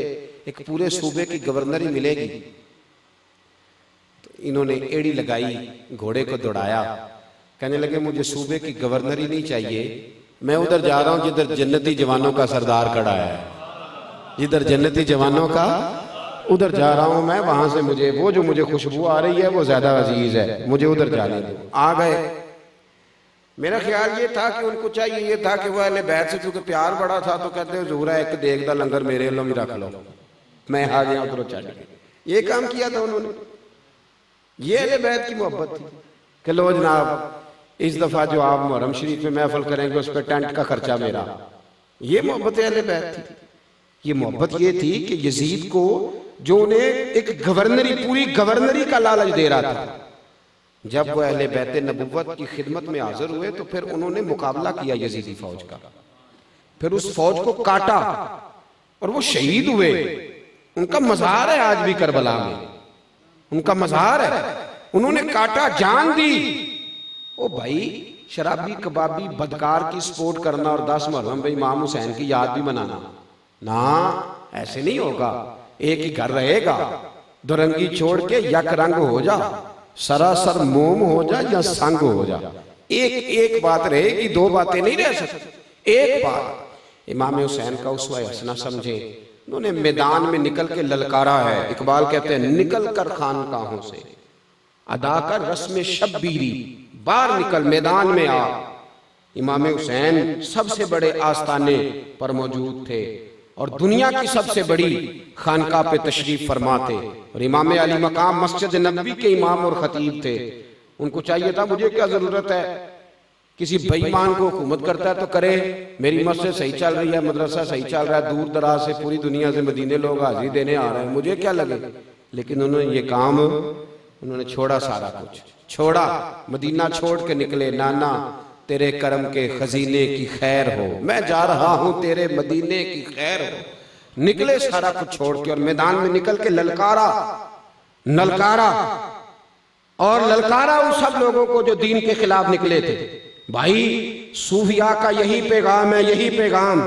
A: एक पूरे सूबे की गवर्नरी मिलेगी। तो इन्होंने एड़ी लगाई, घोड़े को दौड़ाया, कहने लगे मुझे सूबे की गवर्नरी नहीं चाहिए, मैं उधर जा रहा हूं जिधर जन्नती जवानों का सरदार खड़ा है, जिधर जन्नती जवानों का, उधर जा रहा हूं मैं, वहां से मुझे वो जो मुझे खुशबू आ रही है वो ज्यादा अजीज है, मुझे उधर जाने दो। आ गए। मेरा ख्याल ये था कि उनको चाहिए ये था कि वह अहले बैत से चूंकि प्यार बड़ा था तो कहते हैं ज़ोरा एक देख दा लंगर मेरे लो भी रख लो, मैं आ गया उधर चढ़ गया। ये काम किया था उन्होंने, ये अहले बैत की मोहब्बत थी कि लो जनाब इस दफा जो आप मुहर्रम शरीफ में महफिल करेंगे उस पर टेंट का खर्चा मेरा, ये मोहब्बत अहले बैत थी। ये मोहब्बत ये थी कि यजीद को जो उन्हें एक गवर्नरी, पूरी गवर्नरी का लालच दे रहा था, जब वो अहले बैत नबुव्वत की खिदमत में हाजिर हुए तो फिर उन्होंने मुकाबला किया यजीदी फौज का, फिर उस फौज को काटा और वो शहीद हुए। उनका मज़ार है आज भी करबला में, उनका मज़ार है। उन्होंने काटा, जान दी। ओ भाई, शराबी कबाबी बदकार की सपोर्ट करना और 10 मुहर्रम पे इमाम हुसैन की याद भी मनाना, ना, ऐसे नहीं होगा। एक ही घर रहेगा, दुरंगी छोड़ के यक रंग हो जा, सरासर मोम हो जा या संग हो जा। एक बात रहेगी, दो बातें नहीं रह सकती। एक बात इमाम हुसैन का उसवा हसना समझे। उन्होंने मैदान में निकल के ललकारा है। इकबाल कहते हैं, निकल कर खानकाहों से अदा कर रस्म शब्बीरी, बाहर निकल, मैदान में आ। इमाम हुसैन सबसे बड़े आस्ताने पर मौजूद थे और दुनिया की सबसे बड़ी खानका पे तशरीफ फरमाते। और इमाम अली मकाम मस्जिद नबवी के इमाम और खतीब थे। उनको चाहिए था, मुझे क्या जरूरत है, किसी बेईमान को हुकूमत करता है तो करे, मेरी मस्जिद सही चल रही है, मदरसा सही चल रहा है, दूर दराज से पूरी दुनिया से मदीने लोग हाजिरी देने आ रहे हैं, मुझे क्या लगे। लेकिन उन्होंने ये काम, उन्होंने छोड़ा, सारा कुछ छोड़ा, मदीना छोड़ के निकले। नाना तेरे करम के खजीने की खैर हो, मैं जा रहा हूं तेरे मदीने की खैर हो। निकले सारा कुछ छोड़ के और मैदान में निकल के ललकारा, नलकारा और ललकारा उन सब लोगों को जो दीन के खिलाफ निकले थे। भाई, सूफिया का यही पैगाम है, यही पैगाम,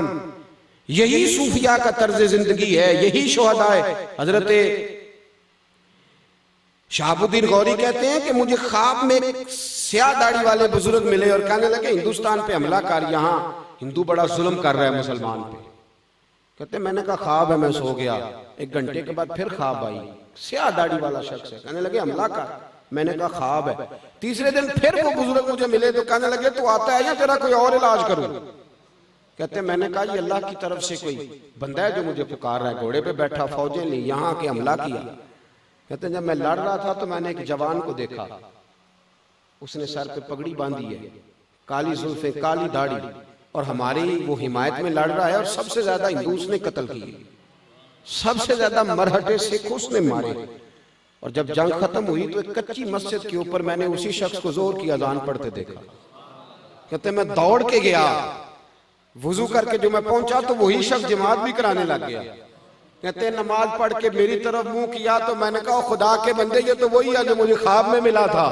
A: यही सूफिया का तर्ज जिंदगी है, यही शुहदा है। हजरत शहाबुद्दीन गौरी कहते हैं कि मुझे ख्वाब में स्याह दाढ़ी वाले बुजुर्ग मिले और कहने लगे, हिंदुस्तान पे हमला कर, यहाँ हिंदू बड़ा जुल्म कर रहा है मुसलमान पे। कहते मैंने कहा ख्वाब है, मैं सो गया। 1 घंटे के बाद फिर ख्वाब आई, स्याह दाढ़ी वाला शख्स है, कहने लगे हमला कर। मैंने कहा ख्वाब है। तीसरे दिन फिर वो बुजुर्ग मुझे मिले तो कहने लगे तू आता है या तेरा कोई और इलाज करूं। कहते मैंने कहा ये अल्लाह की तरफ से कोई बंदा है जो मुझे पुकार रहा है, घोड़े पे बैठा, फौजें ली, यहाँ के हमला किया। कहते जब मैं लड़ रहा था तो मैंने एक जवान को देखा, उसने सर पे पगड़ी बांधी है, काली जुल्फे, काली दाढ़ी, और हमारी वो हिमायत में लड़ रहा है और सबसे ज्यादा हिंदू उसने कत्ल किए, सबसे ज्यादा मरहटे सिख उसने मारे। और जब जंग खत्म हुई तो एक कच्ची मस्जिद के ऊपर मैंने उसी शख्स को जोर की अजान पढ़ते देखा। कहते मैं दौड़ के गया, वुजू करके जो मैं पहुंचा तो वही शख्स जमात भी कराने लग गया। कहते नमाज पढ़ के मेरी तरफ मुंह किया तो मैंने कहा खुदा के बंदे ये तो वही है जो मुझे ख्वाब में मिला था।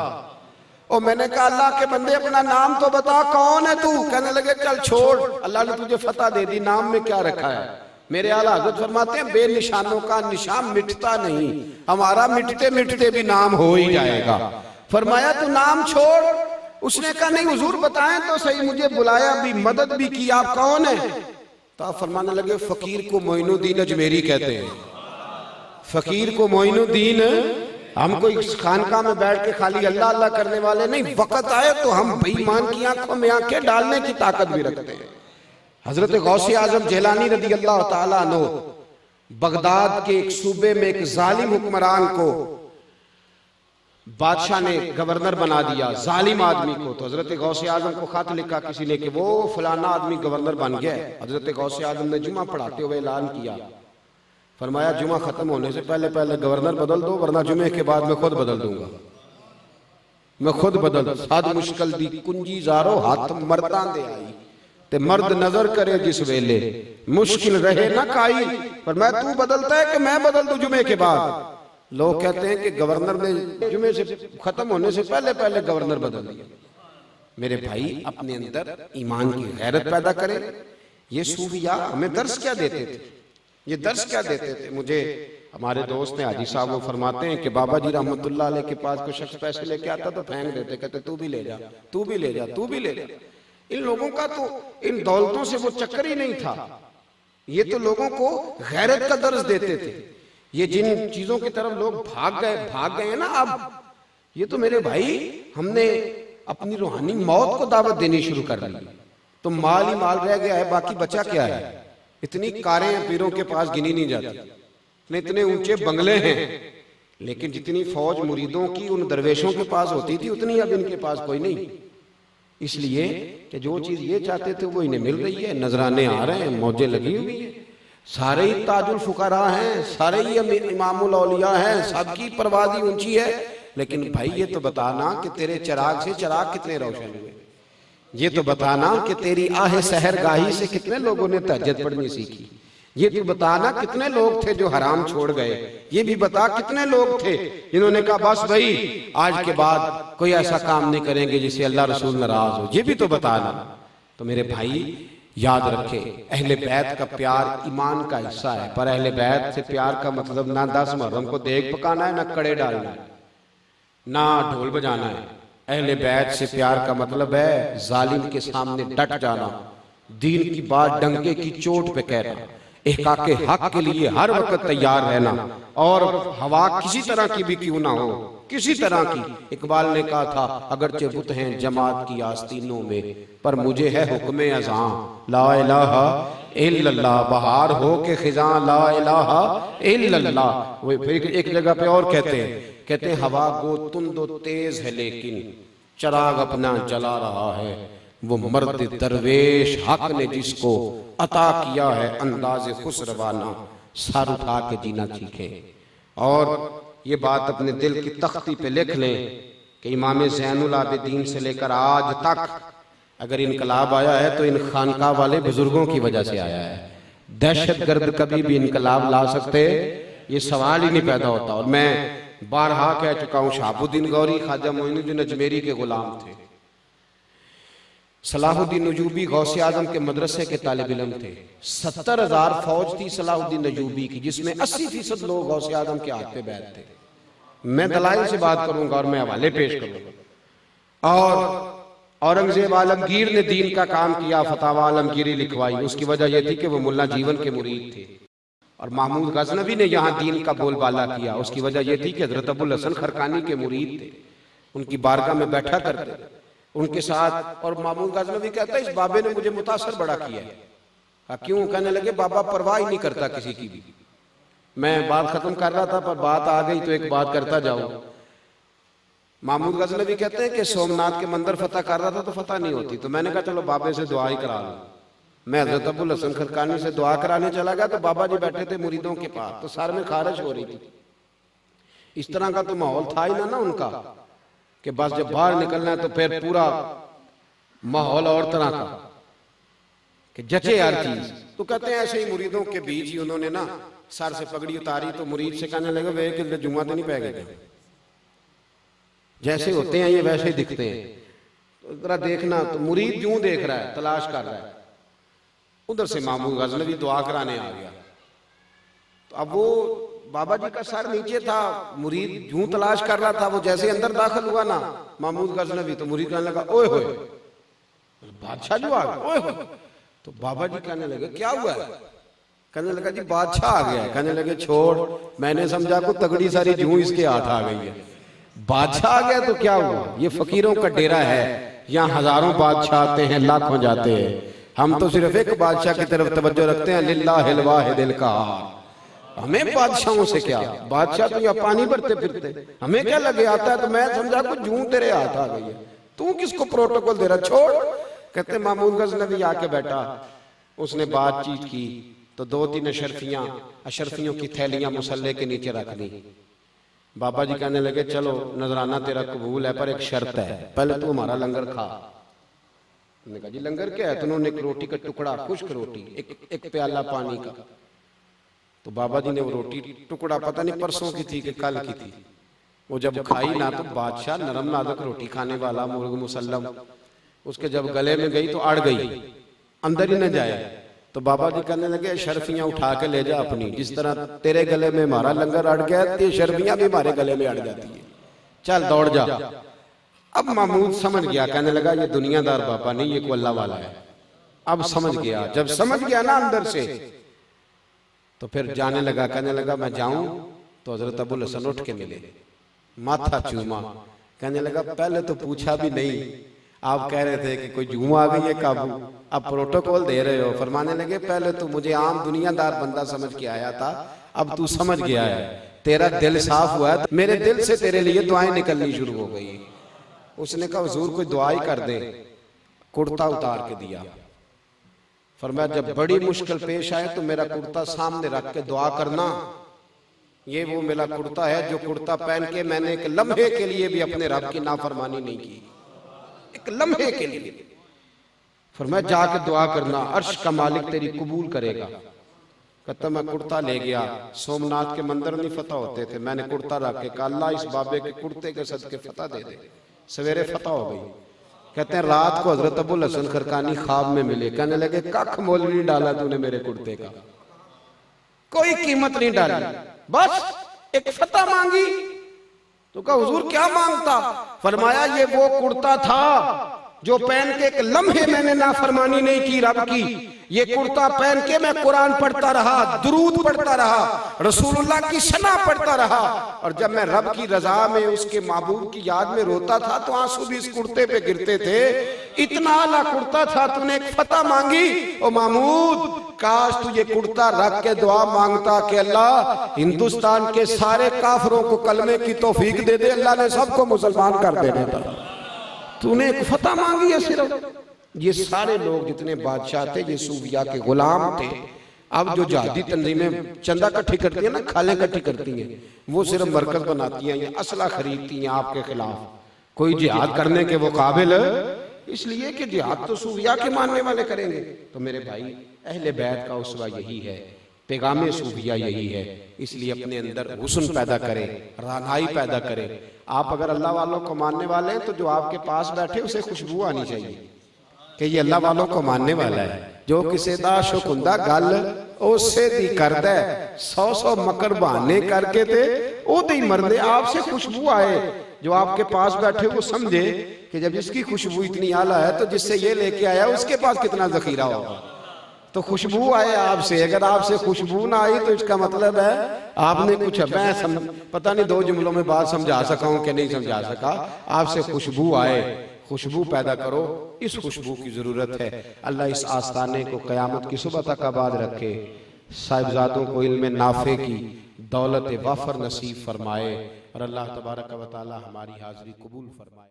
A: और मैंने कहा अल्लाह के बंदे अपना नाम तो बता, कौन है तू। कहने लगे चल छोड़, अल्लाह ने तुझे फतह दे दी, नाम में क्या रखा है। मेरे आला हज़रत फरमाते हैं बेनिशानों का निशान मिटता नहीं, हमारा मिटते मिटते भी नाम हो ही जाएगा। फरमाया तू नाम छोड़। उसने कहा नहीं हुजूर बताएं तो सही, मुझे बुलाया भी, मदद भी की, आप कौन है। तो आप फरमाने लगे फकीर को मोइनुद्दीन अजमेरी कहते हैं, फकीर को मोइनुद्दीन। हम कोई खानका में बैठ के खाली अल्लाह अल्लाह करने वाले नहीं, वक्त आए तो हम बेईमान की आंखों में आंखें डालने की ताकत भी रखते हैं। हजरत गौसे आजम जेलानी रदी अल्लाह ताला अन्हु बगदाद के एक सूबे में एक जालिम हुक्मरान को बादशाह ने गवर्नर बना दिया, जालिम आदमी को। तो हजरत गौसे आजम को खत लिखा किसी ने कि वो फलाना आदमी गवर्नर बन गया। हजरत गौसे आजम ने जुमा पढ़ाते हुए ऐलान किया, फरमाया जुमा खत्म होने से पहले पहले गवर्नर बदल दो, वरना जुमे के बाद मैं खुद बदल दूंगा, मैं खुद बदल। साध मुश्किल दी कुंजी जारो हाथ मर्दां दे आई, ते मर्द नजर करे जिस वेले, मुश्किल रहे ना काई। पर मैं तू बदलता है कि मैं बदल दूं जुमे के बाद। लोग कहते हैं कि गवर्नर ने जुमे से खत्म होने से पहले पहले गवर्नर बदल दिया। मेरे भाई अपने अंदर ईमान की गैरत पैदा करें। ये सूफिया हमें दर्स क्या देते थे, ये दर्स क्या देते थे। मुझे हमारे दोस्त ने हाजी साहब वो फरमाते हैं कि बाबा जी रहमतुल्लाह अलैह के पास कोई शख्स पैसे लेके आता तो फेंक देते, कहते तू भी ले जा, तू भी ले जा, तू भी ले जा। इन लोगों का तो इन दौलतों से वो चक्कर ही नहीं था, ये तो लोगों को गैरत का दर्स देते थे। ये जिन चीजों की तरफ लोग भाग गए ना, अब ये तो मेरे भाई हमने अपनी रूहानी मौत को दावत देनी शुरू कर दी। तो माल ही माल रह गया है, बाकी बचा क्या है। इतनी कारें पीरों के पास गिनी नहीं जाती, इतने ऊंचे बंगले हैं, लेकिन जितनी फौज मुरीदों की उन दरवेशों के पास होती थी उतनी अब इनके पास कोई नहीं। इसलिए कि जो चीज ये चाहते थे वो इन्हें मिल रही है, नजराने आ रहे हैं, मौजें लगी हुई है, सारे ही ताजुल फुकरा हैं, सारे ही इमामुल औलिया हैं, सबकी परवाज़ी ऊंची है। लेकिन भाई ये तो बताना कि तेरे चिराग से चिराग कितने रोशन हुए, ये तो बताना कि तेरी आहे सहरगाही से कितने लोगों ने तहज्जुद पढ़नी सीखी, ये तू बता ना कितने लोग थे जो हराम छोड़ गए, ये भी बता कितने लोग थे जिन्होंने कहा बस भाई आज के बाद कोई ऐसा काम नहीं करेंगे जिससे अल्लाह रसूल नाराज हो, ये भी तो बता ना। तो मेरे भाई याद रखे, अहले बैत का प्यार ईमान का हिस्सा है, पर अहले बैत से प्यार का मतलब ना 10 मुहर्रम को देग पकाना है, ना कड़े डालना है, ना ढोल बजाना है। अहले बैत से प्यार का मतलब है जालिम के सामने डट जाना, दीन की बात डंके की चोट पे कहना, इहकाके हक के लिए हर वक्त तैयार रहना, और हवा किसी तरह की भी क्यों ना हो, किसी तरह की। इकबाल ने कहा था अगरचे बुत हैं जमात की आस्तीनों में, पर मुझे है हुक्म अज़ां ला इलाहा इल्लल्लाह, बहार हो के खिजां ला इलाहा इल्लल्लाह। वो फिर एक जगह पे और कहते हैं हवा गो तुंदो तेज है लेकिन चराग अपना जला रहा है, वो मर्द दरवेश हक ने जिसको अता किया है अंदाज़े खुसरवाना, सर उठा के जीना सीखे। और ये बात अपने दिल की तख्ती पे लिख लें कि इमाम ज़ैनुल आबिदीन से लेकर आज तक अगर इनकलाब आया है तो इन खानका वाले बुजुर्गों की वजह से आया है। दहशतगर्द कभी भी इनकलाब ला सकते, ये सवाल ही नहीं पैदा होता। और मैं बारहा कह चुका हूँ, शहाबुद्दीन गौरी ख्वाजा मोइनुद्दीन अजमेरी के गुलाम थे, सलाहुद्दीन नजूबी गौसे आजम के मदरसे के तालिब इल्म थे। 70,000 फौज थी सलाहुद्दीन नजूबी की, जिसमें 80% लोग गौसे आजम के हाथ पे बैठ थे। मैं दलाइल से बात करूंगा और मैं हवाले पेश करूंगा। और औरंगजेब आलमगीर ने दीन का काम किया, फतावा आलमगीरी लिखवाई। उसकी वजह यह थी कि वो मुल्ला जीवन के मुरीद थे। और महमूद गजनवी ने यहाँ दीन का बोलबाला किया, उसकी वजह यह थी कि हजरत अबुल हसन खरकानी के मुरीद थे, उनकी बारगाह में बैठा करते उनके साथ। और महमूद गजनवी कहता है इस बाबे ने मुझे मुतासर बड़ा किया है। क्यों? कहने लगे बाबा परवाह ही नहीं करता किसी की भी। मैं बात खत्म कर रहा था पर बात आ गई तो एक बात करता जाऊं। महमूद गजनवी कहते हैं कि सोमनाथ के मंदिर फतह कर रहा था तो फतह नहीं होती, तो मैंने कहा चलो बाबे से दुआ ही करा लूं। मैं हजरत अबुल हसन खरकानी से दुआ कराने चला गया तो बाबा जी बैठे थे मुरीदों के पास, तो सर में खारिश हो रही थी। इस तरह का तो माहौल था ही ना उनका कि बस जब बाहर निकलना है तो फिर पूरा माहौल और तरह का कि जचे हर चीज। तो कहते हैं ऐसे ही मुरीदों के बीच ही उन्होंने ना सर से पगड़ी उतारी तो मुरीद से कहने लगे वे कि जुम्मा तो नहीं पै गए, जैसे होते हैं ये वैसे ही दिखते हैं, तो जरा देखना। तो मुरीद यूं देख रहा है, तलाश कर रहा है। उधर से महमूद गजनवी दुआ कराने आ गया। तो अब वो बाबा जी का सर नीचे था, मुरीद यूं तलाश कर रहा था। वो जैसे अंदर दाखिल हुआ ना महमूद गजनवी, तो मुरीद कहने लगा ओए होए बादशाह जो आ गया, ओए होए। तो बाबा जी कहने लगे क्या हुआ है? कहने लगा जी बादशाह आ गया। कहने लगे छोड़, मैंने समझा को तगड़ी सारी जूं इसके हाथ आ गई है, बादशाह आ गया तो क्या हुआ? ये फकीरों का डेरा है, यहाँ हजारों बादशाह आते हैं, लाखों जाते हैं। हम तो सिर्फ एक बादशाह की तरफ तवज्जो रखते हैं, लिल्लाहिल वाहिदिल कहार। हमें बादशाहों से क्या, बादशाह तो यहाँ पानी भरते फिरते, हमें क्या लगे आता है। तो मैं समझा कुछ जूं तेरे हाथ आ गई है, तू किसको प्रोटोकॉल दे रहा, छोड़। कहते महमूद गजनवी आके बैठा, उसने बातचीत की तो 2-3 अशरफियों की थैलियां मुसल्ले के नीचे रख दी। बाबा जी कहने लगे चलो नजराना तेरा कबूल है पर एक शर्त है, पहले तू हमारा लंगर खा। उन्होंने कहा जी लंगर क्या है? तो उन्होंने एक रोटी का टुकड़ा, खुश्क रोटी, एक प्याला पानी का। तो बाबा जी ने वो रोटी टुकड़ा पता नहीं परसों की थी कि कल की थी, वो जब खाई ना तो बादशाह नरम नाजुक रोटी खाने वाला मुर्ग मुसल्लम, उसके जब गले में गई तो अड़ गई, अंदर ही न जाए। तो बाबा जी कहने लगे शर्फियां उठा के ले जा अपनी, जिस तरह तेरे गले में हमारा लंगर अड़ गया ते शर्फियां भी हमारे गले में अड़ जाती है, चल दौड़ जा। अब महमूद समझ गया, कहने लगा ये दुनियादार बाबा नहीं, ये को अल्लाह वाला है। अब समझ गया, जब समझ गया ना अंदर से तो फिर जाने लगा। कहने लगा मैं जाऊं तो हजरत अबुल हसन उठ के मिले, माथा चूमा। कहने लगा पहले तो पूछा भी नहीं, आप कह रहे थे कि कोई जूम आ गई है काबू, अब प्रोटोकॉल दे रहे हो। फरमाने लगे पहले तो मुझे आम दुनियादार बंदा समझ के आया था, अब तू समझ गया है, तेरा दिल साफ हुआ है, मेरे दिल से तेरे लिए दुआएं निकलनी शुरू हो गई। उसने कहा हुजूर कोई दुआ ही कर दे। कुर्ता उतार के दिया। फरमाया जब बड़ी मुश्किल पेश आए तो मेरा कुर्ता सामने रख के दुआ करना, ये वो मेरा कुर्ता है जो कुर्ता पहन के मैंने एक लम्हे के लिए भी अपने रब की नाफरमानी नहीं की, एक लम्हे के लिए। फरमाया जाके दुआ करना, अर्श का मालिक तेरी कबूल करेगा। कहता मैं कुर्ता ले गया, सोमनाथ के मंदिर नहीं फतह होते थे, मैंने कुर्ता रख के कहा अल्लाह इस बाबे के कुर्ते के सदके फतह दे दे। सवेरे फतह हो गई। कहते हैं रात को हजरत अबुल हसन खरकानी ख्वाब में मिले, कहने लगे कख मोल नहीं डाला तूने मेरे कुर्ते का, कोई कीमत नहीं डाली, बस एक फतह मांगी। तो कहा हुजूर क्या मांगता? फरमाया ये वो कुर्ता था जो पहन के एक लम्हे मैंने नाफरमानी नहीं की रब की, ये कुर्ता पहन के मैं कुरान पढ़ता रहा, दुरूद पढ़ता रहा, रसूलुल्लाह की सना पढ़ता रहा, और जब मैं रब की रजा में उसके महबूब की याद में रोता था तो आंसू भी इस कुर्ते पे गिरते थे। इतना आला कुर्ता था, तूने एक फतह मांगी। ओ महमूद काश तू ये कुर्ता रख के दुआ मांगता कि अल्लाह हिंदुस्तान के सारे काफरों को कलमे की तौफीक दे दे, अल्लाह ने सबको मुसलमान कर देना था। तूने एक फतह मांगी है सिर्फ। ये सारे लोग जितने बादशाह थे ये सूफिया के गुलाम थे। अब जो जहादी तंजीमें चंदा इकट्ठी करती है ना, खाले इकट्ठी करती हैं, वो सिर्फ मरकज बनाती हैं, ये असला खरीदती हैं आपके खिलाफ। कोई जिहाद करने के वो काबिल इसलिए कि जिहाद तो सूफिया के मानने वाले करेंगे। तो मेरे भाई अहले बैत का उसवा यही है, पैगाम सूफिया यही है। इसलिए अपने अंदर हुस्न पैदा करें, रानाई पैदा करें। आप अगर अल्लाह वालों को मानने वाले हैं तो जो आपके पास बैठे उसे खुशबू आनी चाहिए कि ये अल्लाह वालों को मानने वाला है। जो किसी दा शुकुंदा गल उसे दी करदा है, 100 मकर बहाने करके थे ओदे ही मरदे। आपसे खुशबू आए, जो आपके पास बैठे वो समझे कि जब इसकी खुशबू इतनी आला है तो जिससे ये लेके आया उसके पास कितना जखीरा होगा। तो खुशबू आए आपसे, अगर आपसे खुशबू ना आई तो इसका मतलब है आपने कुछ पता नहीं 2 जुमलों में बात समझा सका हूं कि नहीं समझा सका। आपसे खुशबू आए, खुशबू पैदा करो, इस खुशबू की जरूरत है। अल्लाह इस आस्ताने को कयामत की सुबह तक आबाद रखे, साहिबजादों को इल्म नाफे की दौलत वाफर नसीब फरमाए, और अल्लाह तबारक व तआला हमारी हाजिरी कबूल फरमाए।